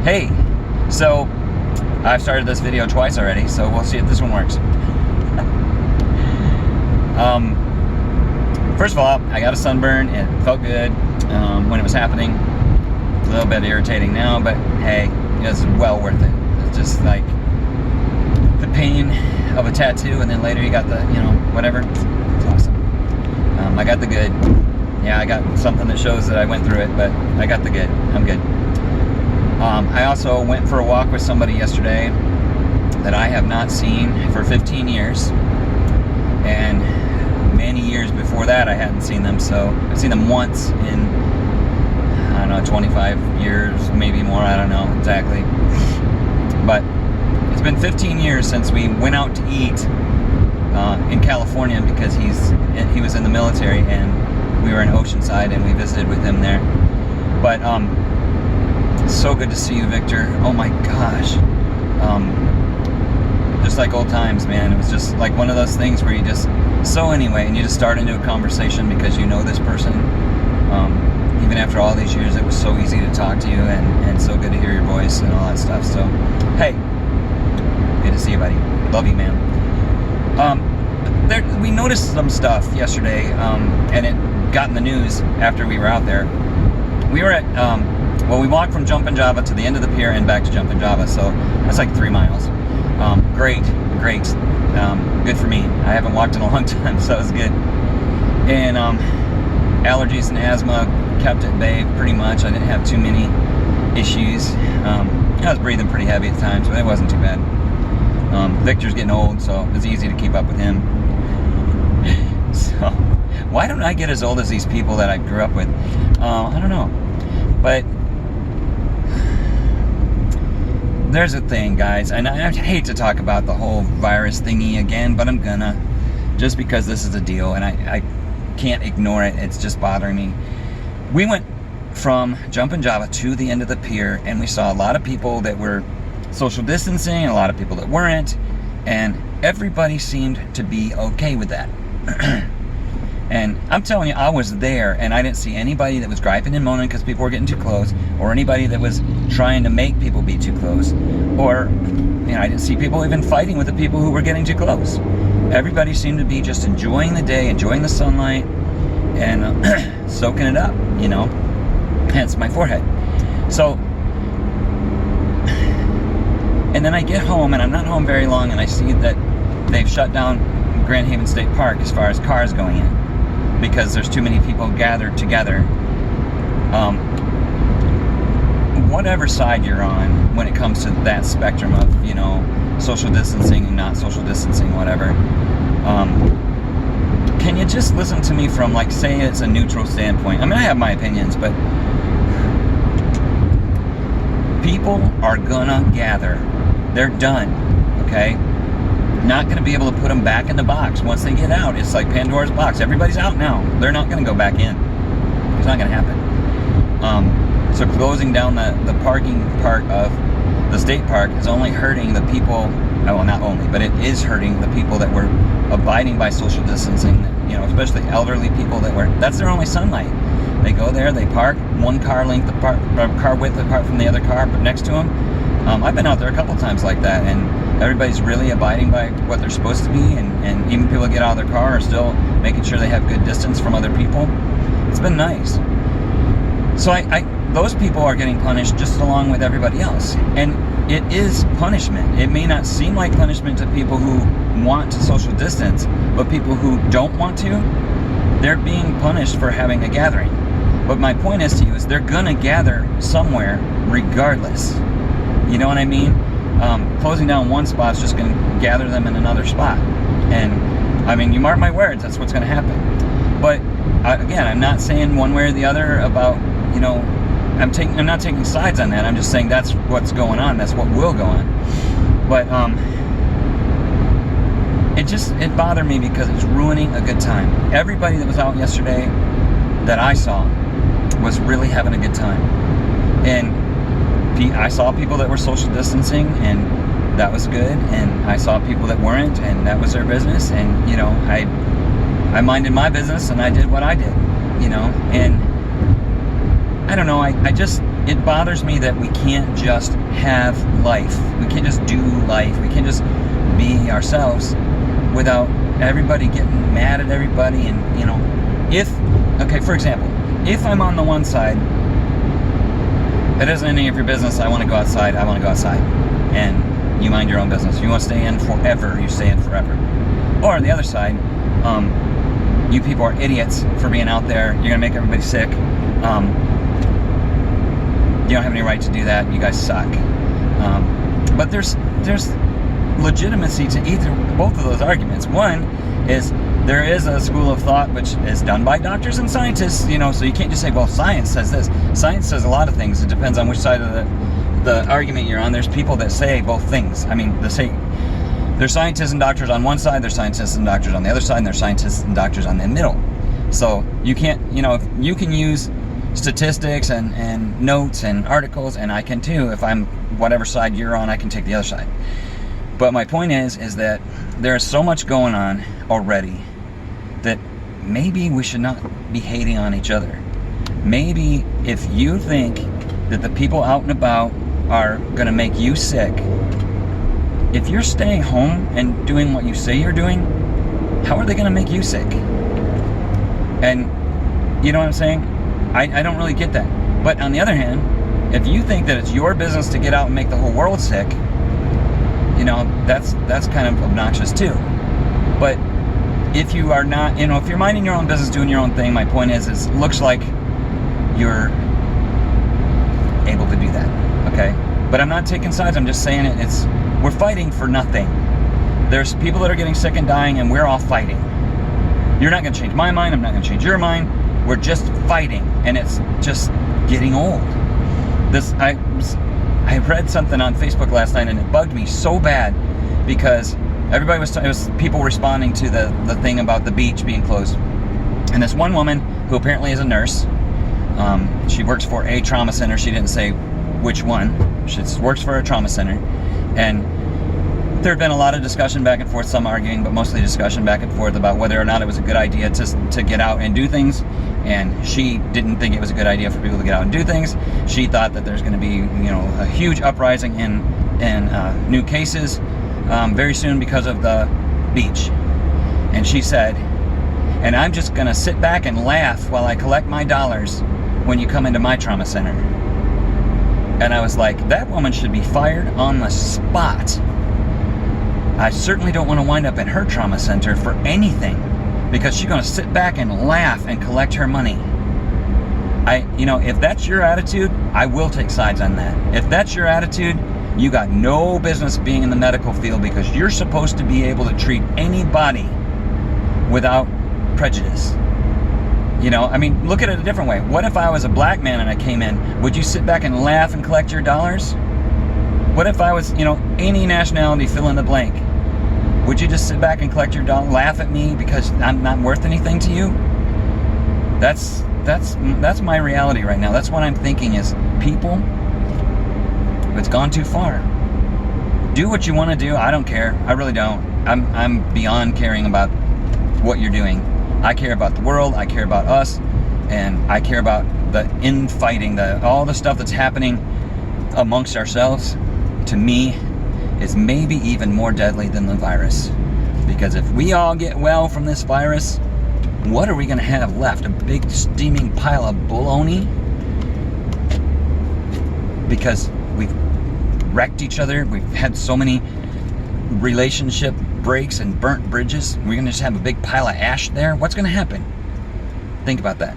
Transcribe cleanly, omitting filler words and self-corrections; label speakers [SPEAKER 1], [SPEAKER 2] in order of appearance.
[SPEAKER 1] Hey, so I've started this video twice already, so we'll see if this one works. First of all, I got a sunburn. It felt good when it was happening. A little bit irritating now, but hey, it's well worth it. It's just like the pain of a tattoo, and then later you got the, whatever. It's awesome. I got the good. Yeah, I got something that shows that I went through it, but I got the good. I'm good. I also went for a walk with somebody yesterday that I have not seen for 15 years. And many years before that, I hadn't seen them. So I've seen them once in, I don't know, 25 years, maybe more. I don't know exactly. But it's been 15 years since we went out to eat in California because he was in the military, and we were in Oceanside, and we visited with him there. But so good to see you, Victor. Oh my gosh. Just like old times, man. It was just like one of those things where you just, and you just start into a conversation because you know this person. Even after all these years, it was so easy to talk to you, and so good to hear your voice and all that stuff. So, hey, good to see you, buddy. Love you, man. We noticed some stuff yesterday, and it got in the news after we were out there. We were at, we walked from Jumpin' Java to the end of the pier and back to Jumpin' Java, so that's like 3 miles. Great. Good for me. I haven't walked in a long time, so it was good. And allergies and asthma kept at bay pretty much. I didn't have too many issues. I was breathing pretty heavy at times, but it wasn't too bad. Victor's getting old, so it's easy to keep up with him. So, why don't I get as old as these people that I grew up with? I don't know. But there's a thing, guys, and I hate to talk about the whole virus thingy again, but I'm gonna, just because this is a deal, and I can't ignore it. It's just bothering me. We went from Jumpin' Java to the end of the pier, and we saw a lot of people that were social distancing, and a lot of people that weren't, and everybody seemed to be okay with that. And I'm telling you, I was there, and I didn't see anybody that was griping and moaning because people were getting too close, or anybody that was trying to make people be too close, or I didn't see people even fighting with the people who were getting too close. Everybody seemed to be just enjoying the day, enjoying the sunlight, and soaking it up, hence my forehead. So, and then I get home, and I'm not home very long, and I see that they've shut down Grand Haven State Park as far as cars going in, because there's too many people gathered together. Whatever side you're on when it comes to that spectrum of, social distancing and not social distancing, whatever, can you just listen to me from, say it's a neutral standpoint? I mean, I have my opinions, but people are gonna gather. They're done, okay? Not going to be able to put them back in the box once they get out. It's like Pandora's box. Everybody's out now. They're not going to go back in. It's not going to happen. So closing down the parking part of the state park is only hurting the people, well, not only, but it is hurting the people that were abiding by social distancing, especially elderly people that's their only sunlight. They go there, they park one car width apart from the other car next to them. I've been out there a couple times like that, and everybody's really abiding by what they're supposed to be, and even people that get out of their car are still making sure they have good distance from other people. It's been nice. So those people are getting punished just along with everybody else. And it is punishment. It may not seem like punishment to people who want to social distance, but people who don't want to, they're being punished for having a gathering. But my point is to you is they're gonna gather somewhere regardless. You know what I mean? Closing down one spot is just going to gather them in another spot. And, I mean, you mark my words, that's what's going to happen. But, again, I'm not saying one way or the other about, I'm not taking sides on that. I'm just saying that's what's going on. That's what will go on. But, it bothered me because it's ruining a good time. Everybody that was out yesterday that I saw was really having a good time. And I saw people that were social distancing, and that was good, and I saw people that weren't, and that was their business, and I minded my business, and I did what I did, and I don't know, I just it bothers me that we can't just have life. We can't just do life. We can't just be ourselves without everybody getting mad at everybody. And, you know, okay, for example, if I'm on the one side, it isn't any of your business, I want to go outside, I want to go outside. And you mind your own business. You want to stay in forever, you stay in forever. Or on the other side, you people are idiots for being out there. You're going to make everybody sick. You don't have any right to do that. You guys suck. But there's legitimacy to both of those arguments. One is there is a school of thought which is done by doctors and scientists, you know, so you can't just say, well, science says this. Science says a lot of things. It depends on which side of the argument you're on. There's people that say both things. I mean, there's scientists and doctors on one side, there's scientists and doctors on the other side, and there's scientists and doctors on the middle. So you can't, you know, if you can use statistics and notes and articles, and I can too. If I'm whatever side you're on, I can take the other side. But my point is that there's so much going on already that maybe we should not be hating on each other. Maybe if you think that the people out and about are going to make you sick, if you're staying home and doing what you say you're doing, how are they going to make you sick? And you know what I'm saying? I don't really get that. But on the other hand, if you think that it's your business to get out and make the whole world sick, you know, that's kind of obnoxious too. But if you are not, you know, if you're minding your own business, doing your own thing, my point is it looks like you're able to do that, okay? But I'm not taking sides, I'm just saying we're fighting for nothing. There's people that are getting sick and dying, and we're all fighting. You're not gonna change my mind, I'm not gonna change your mind. We're just fighting, and it's just getting old. I read something on Facebook last night, and it bugged me so bad because everybody it was people responding to the thing about the beach being closed. And this one woman who apparently is a nurse, she works for a trauma center. She didn't say which one. She works for a trauma center, and there had been a lot of discussion back and forth, some arguing, but mostly discussion back and forth about whether or not it was a good idea to get out and do things. And she didn't think it was a good idea for people to get out and do things. She thought that there's going to be, you know, a huge uprising in new cases very soon because of the beach. And she said, and I'm just going to sit back and laugh while I collect my dollars when you come into my trauma center. And I was like, that woman should be fired on the spot. I certainly don't want to wind up in her trauma center for anything, because she's going to sit back and laugh and collect her money. You know, if that's your attitude, I will take sides on that. If that's your attitude, you got no business being in the medical field, because you're supposed to be able to treat anybody without prejudice. You know, I mean, look at it a different way. What if I was a black man and I came in? Would you sit back and laugh and collect your dollars? What if I was, you know, any nationality, fill in the blank? Would you just sit back and collect your dollar, laugh at me because I'm not worth anything to you? That's my reality right now. That's what I'm thinking is, people, it's gone too far. Do what you want to do. I don't care. I really don't. I'm beyond caring about what you're doing. I care about the world. I care about us, and I care about the infighting, all the stuff that's happening amongst ourselves. To me, is maybe even more deadly than the virus. Because if we all get well from this virus, what are we going to have left? A big steaming pile of baloney? Because we've wrecked each other, we've had so many relationship breaks and burnt bridges, we're going to just have a big pile of ash there? What's going to happen? Think about that.